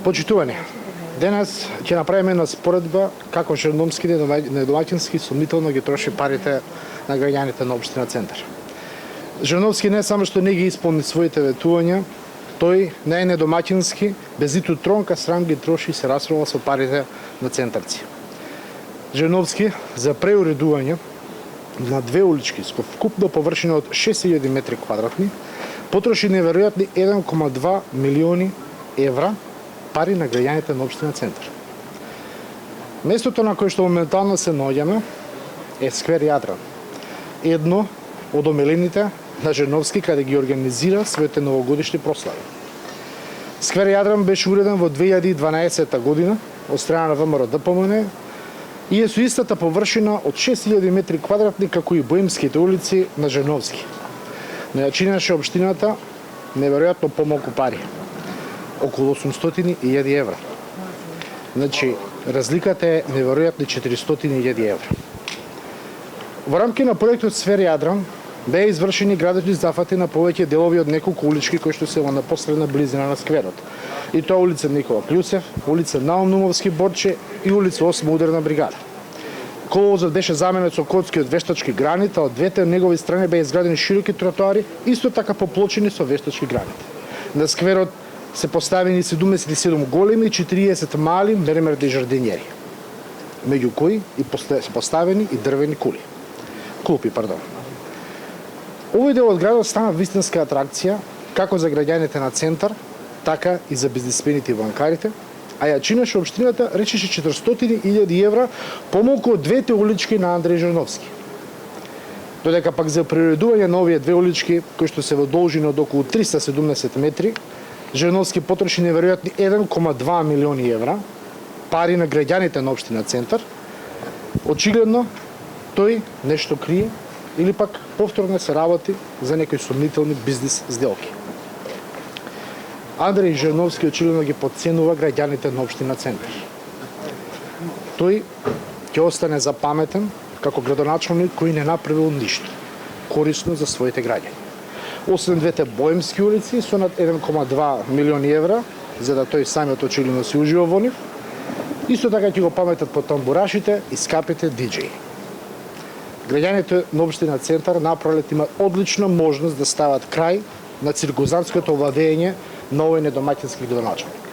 Почитувани, денес ќе направиме една споредба како Жирновски недомаќински сумнително ги троши парите на граѓаните на општина Центар. Жирновски не само што не ги исполни своите ветувања, тој не е недомаќински, без ниту тронка срам ги троши и се расрува со парите на центарци. Жирновски за преуредување на две улички со вкупна површина од 6000 метри квадратни потроши неверојатни 1,2 милиони евра пари на граѓаните на општина Центар. Местото на кое што моментално се наоѓаме е сквер Јадран, едно од омилените на Жирновски каде ги организира своите новогодишни прослави. Сквер Јадран беше уреден во 2012 година од страна на ВМРО ДПМН и е со истата површина од 6000 метри квадратни како и боемските улици на Жирновски. Но ја чинеше општината неверојатно помалку пари, околу 800.000 евра. Значи, разликата е неверојатни 400.000 евра. Во рамки на проектот Сфер Јадран беа извршени градежни зафати на повеќе делови од неколку улички кои што се во непосредна близина на скверот. И тоа улица Никола Клюсев, улица Наум Нумовски Борче и улица 8 ударна бригада. Коловозот беше заменет со котски од вештачки граните, а од двете негови страни беа изградени широки тротоари, исто така поплочени со вештачки граните. На скверот се поставени 77 големи и 40 мали мермерни жардинјери, меѓу кои се поставени и дрвени клупи. Овој дел од градот стана вистинска атракција како за граѓаните на Центар, така и за бизнисмените и банкарите, а ја чинеше општината речише 400.000 евра помалку од двете улички на Андреј Жирновски. Додека пак за преуредување на овие две улички, кои што се во должина од околу 370 метри, Жирновски потроши неверојатни 1,2 милиони евра пари на граѓаните на општина Центар. Очигледно тој нешто крие или пак повторно се работи за некои сумнителни бизнис сделки. Андреј Жирновски очигледно ги потценува граѓаните на општина Центар. Тој ќе остане запаметен како градоначалник кој не направил ништо корисно за своите граѓани. Освен двете боемски улици со над 1,2 милиони евра, за да тој самиот очигледно се ужива во нив, исто така ќе го паметат по тамбурашите и скапите диџеи. Граѓаните на општина Центар напролет имаат одлична можност да стават крај на циркузантското владење на овој недомаќински градоначалник.